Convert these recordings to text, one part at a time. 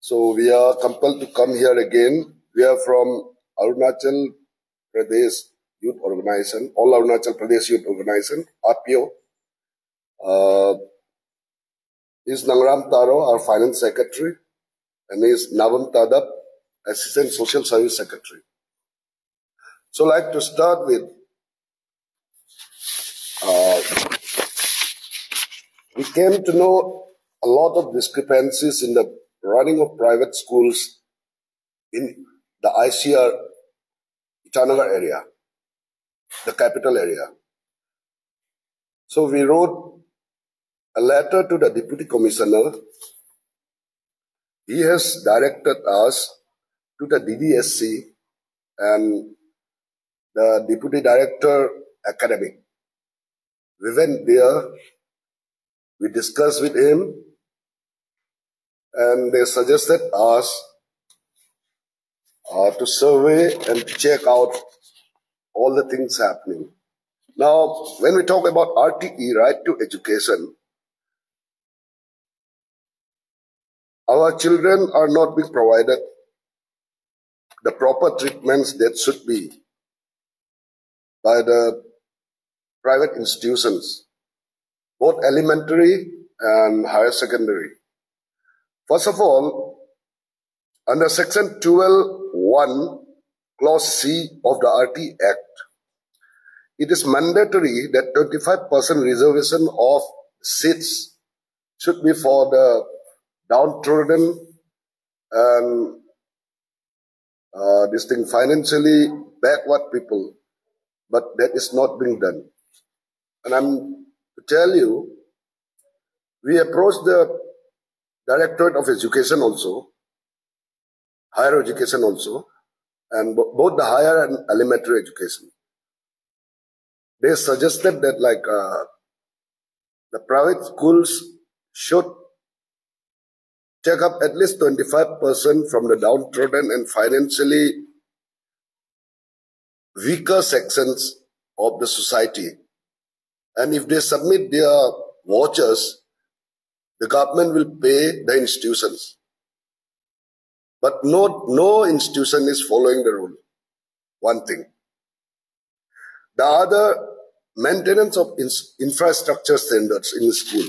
So we are compelled to come here again. We are from Arunachal Pradesh Youth Organization, All Arunachal Pradesh Youth Organization, RPO. Is Nangram Taro, our Finance Secretary, and is Navam Tadab, Assistant Social Service Secretary. So I'd like to start with, we came to know a lot of discrepancies in the running of private schools in the ICR Itanagar area, the capital area. So we wrote a letter to the Deputy Commissioner. He has directed us to the DDSC and the Deputy Director Academic. We went there, we discussed with him, and they suggested us to survey and check out all the things happening. Now, when we talk about RTE, Right to Education, our children are not being provided the proper treatments that should be by the private institutions, both elementary and higher secondary. First of all, under Section 12(1), Clause C of the RT Act, it is mandatory that 25% reservation of seats should be for the downtrodden and financially backward people, but that is not being done. And I'm to tell you, we approached the Directorate of Education also, higher education also, and both the higher and elementary education. They suggested that the private schools should take up at least 25% from the downtrodden and financially weaker sections of the society. And if they submit their vouchers, the government will pay the institutions. But no institution is following the rule. One thing. The other, maintenance of infrastructure standards in the school.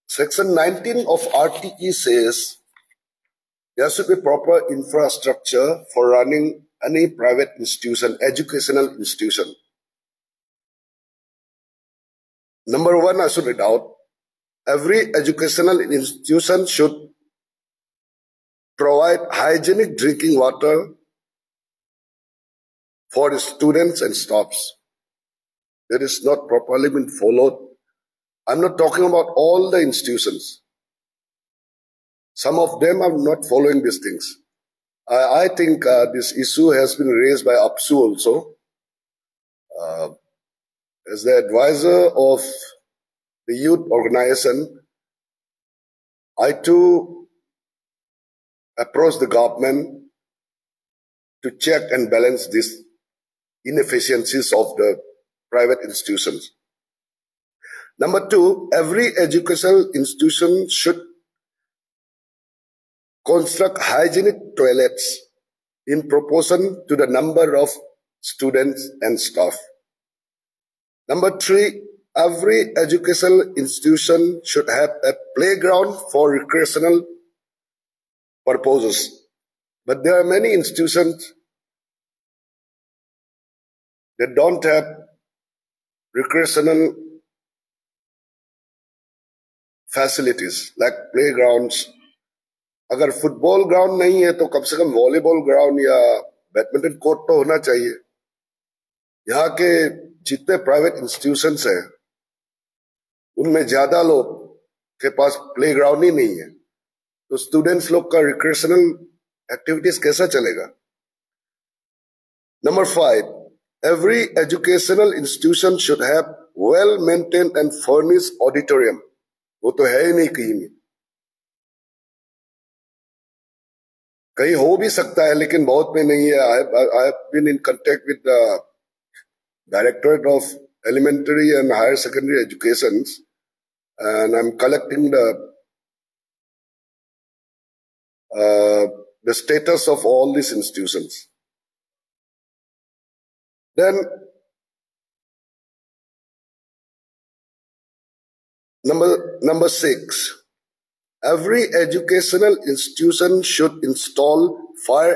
Section 19 of RTE says there should be proper infrastructure for running any private institution, educational institution. Number one, I should read out. Every educational institution should provide hygienic drinking water for the students and staffs. That is not properly been followed. I'm not talking about all the institutions. Some of them are not following these things. I think this issue has been raised by APSU also. As the advisor of the youth organization, I too approached the government to check and balance these inefficiencies of the private institutions. Number two, every educational institution should construct hygienic toilets in proportion to the number of students and staff. Number three, every educational institution should have a playground for recreational purposes. But there are many institutions that don't have recreational facilities like playgrounds. अगर football ground नहीं है तो कम से कम volleyball ground या badminton court तो होना चाहिए. यहाँ के जितने प्राइवेट इंस्टीट्यूशंस हैं उनमें ज्यादा लोग के पास प्लेग्राउंड ही नहीं है, तो स्टूडेंट्स लोग का रिक्रिएशनल एक्टिविटीज कैसा चलेगा. Number 5, every educational institution should have well maintained and furnished auditorium. वो तो है ही नहीं कहीं में. कहीं हो भी सकता है लेकिन बहुत में नहीं है. I have been in contact with the Directorate of Elementary and Higher Secondary Education, and I'm collecting the status of all these institutions. Then number 6, every educational institution should install fire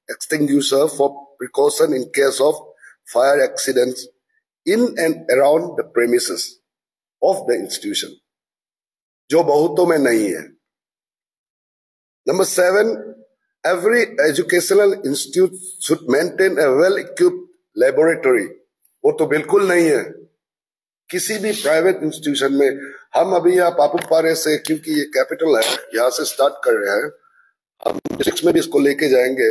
extinguisher for precaution in case of fire accidents in and around the premises of the institution, जो बहुतों में नहीं है. Number 7, every educational institute should maintain a well-equipped laboratory. वो तो बिल्कुल नहीं है किसी भी प्राइवेट इंस्टीट्यूशन में. हम अभी यहाँ पापुपारे से, क्योंकि ये कैपिटल है, यहाँ से स्टार्ट कर रहे हैं. हम डिस्ट्रिक्ट में भी इसको लेके जाएंगे.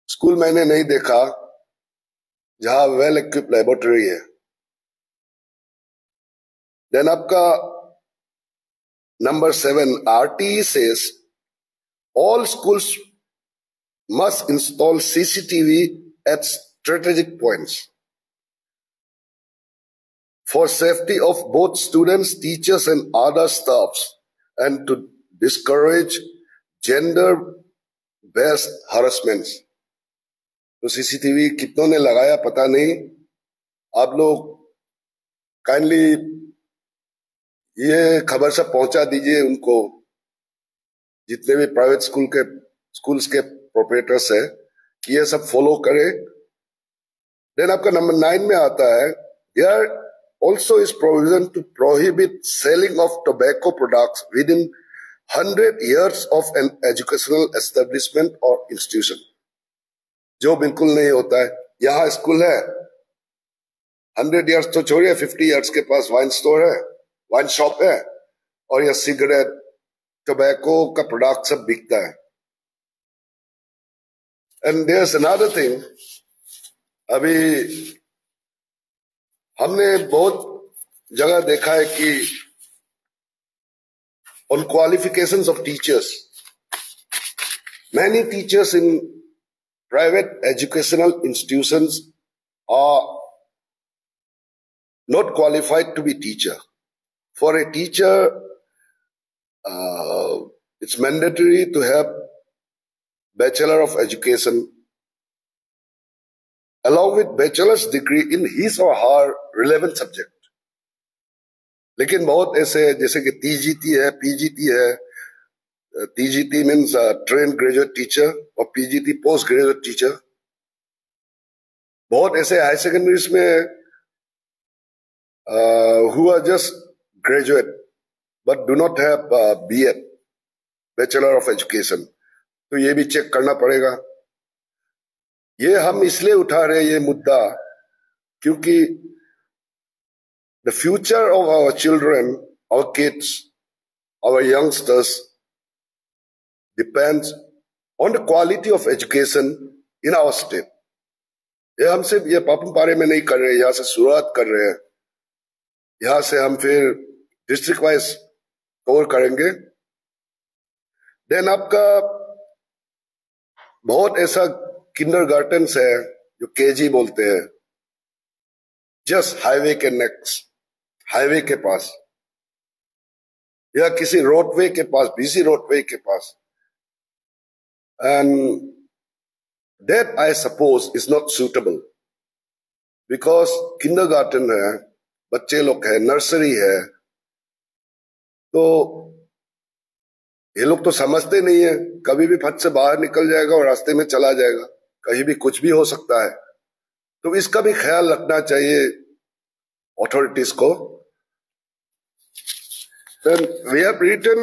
स्कूल मैंने नहीं देखा जहां वेल इक्विप्ड लेबोरेटरी है. देन आपका number 7, RTE says all schools must install CCTV at strategic points for safety of both students, teachers, and other staffs, and to discourage gender-based harassments. तो CCTV कितनों ने लगाया पता नहीं. आप लोग काइंडली ये खबर सब पहुंचा दीजिए उनको, जितने भी प्राइवेट स्कूल्स के प्रोपरेटर्स है, कि ये सब फॉलो करे. देन आपका नंबर 9 में आता है, there also is provision to prohibit selling of tobacco products within 100 years of an educational establishment or institution. जो बिल्कुल नहीं होता है. यहाँ स्कूल है, 100 इयर्स तो छोड़िए, 50 इयर्स के पास वाइन स्टोर है, वाइन शॉप है, और यह सिगरेट, टोबैको का प्रोडक्ट सब बिकता है. And there is another thing. अभी हमने बहुत जगह देखा है कि on qualifications of teachers, many teachers in private educational institutions are not qualified to be teacher. For a teacher, it's mandatory to have Bachelor of Education along with bachelor's degree in his or her relevant subject. लेकिन बहुत ऐसे जैसे कि TGT है, PGT है. TGT means trained graduate teacher और PGT post graduate teacher. बहुत ऐसे हाई सेकेंडरीज में who are just graduate but do not have BEd, Bachelor of Education. तो ये भी चेक करना पड़ेगा. ये हम इसलिए उठा रहे ये मुद्दा क्योंकि the future of our children, our kids, our youngsters depends on the quality of education in our state. ये हम सिर्फ ये पापुमपारे में नहीं कर रहे, यहाँ से शुरुआत कर रहे हैं. यहाँ से हम फिर डिस्ट्रिक्ट वाइज कवर करेंगे. देन आपका बहुत ऐसा किंडरगार्टन्स है जो केजी बोलते हैं, जस्ट हाईवे के नेक्स्ट, हाईवे के पास या किसी रोडवे के पास, बीसी रोडवे के पास. And that I suppose is not suitable because kindergarten है, बच्चे लोग है, नर्सरी है, तो ये लोग तो समझते नहीं है. कभी भी फट से बाहर निकल जाएगा और रास्ते में चला जाएगा, कहीं भी कुछ भी हो सकता है. तो इसका भी ख्याल रखना चाहिए ऑथोरिटीज को. Then we have written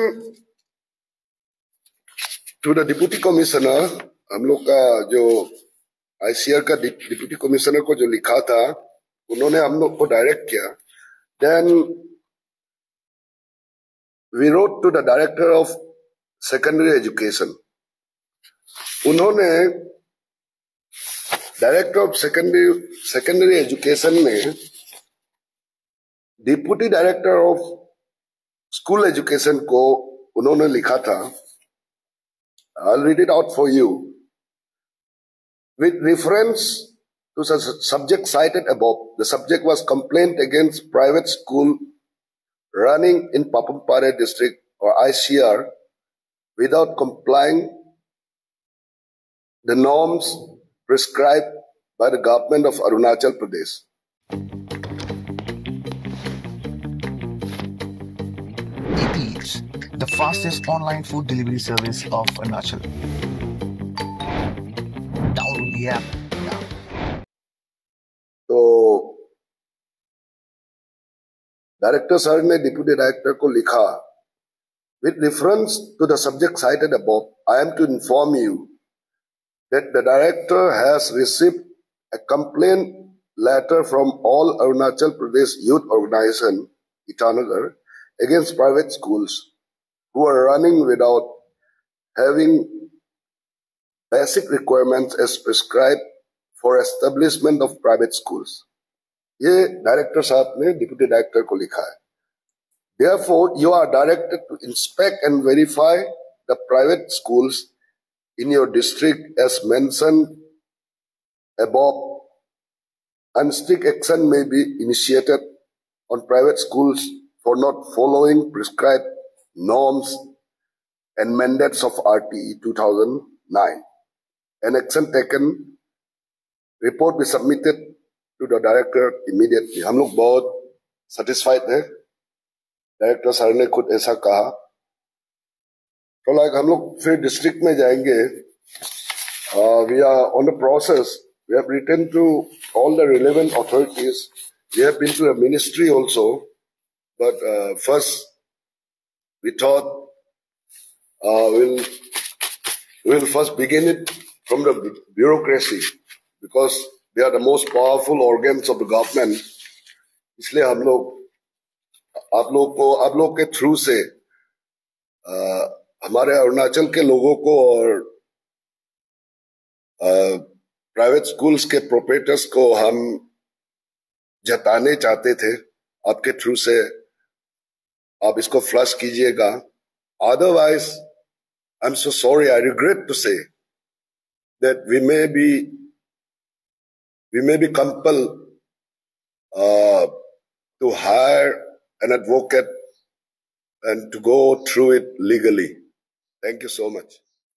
to the deputy commissioner, हम लोग का जो ICR का डिप्टी कमिश्नर को जो लिखा था, उन्होंने हम लोग को डायरेक्ट किया. Then we wrote to the director of secondary education. उन्होंने डायरेक्टर ऑफ सेकेंडरी एजुकेशन में deputy director of school education को उन्होंने लिखा था. I'll read it out for you. With reference to the subject cited above. The subject was complaint against private school running in Papumpare district or ICR without complying the norms prescribed by the government of Arunachal Pradesh. Eats, the fastest online food delivery service of Arunachal. Download the app now. तो director sir ने deputy director को लिखा, with reference to the subject cited above, I am to inform you that the director has received a complaint letter from all Arunachal Pradesh Youth Organization, Itanagar, against private schools who are running without having basic requirements as prescribed for establishment of private schools. ये director साहब ने deputy director को लिखा है. Therefore, you are directed to inspect and verify the private schools in your district as mentioned above, and strict action may be initiated on private schools for not following prescribed norms and mandates of RTE 2009. An action taken, report be submitted to the director immediately. हम लोग बहुत satisfied हैं. Director sir ने खुद ऐसा कहा. तो like हम लोग फिर डिस्ट्रिक्ट में जाएंगे. We are on the process. We have written to all the relevant authorities. We have been to the ministry also. But first, we thought we'll first begin it from the bureaucracy, because they are the most powerful organs of the government. इसलिए हम लोग आप लोग के through से हमारे अरुणाचल के लोगों को और प्राइवेट स्कूल्स के प्रोपरेटर्स को हम जताने चाहते थे. आपके थ्रू से आप इसको फ्लश कीजिएगा. Otherwise I am so sorry, I regret to say that we may be compelled to hire an advocate and to go through it legally. Thank you so much.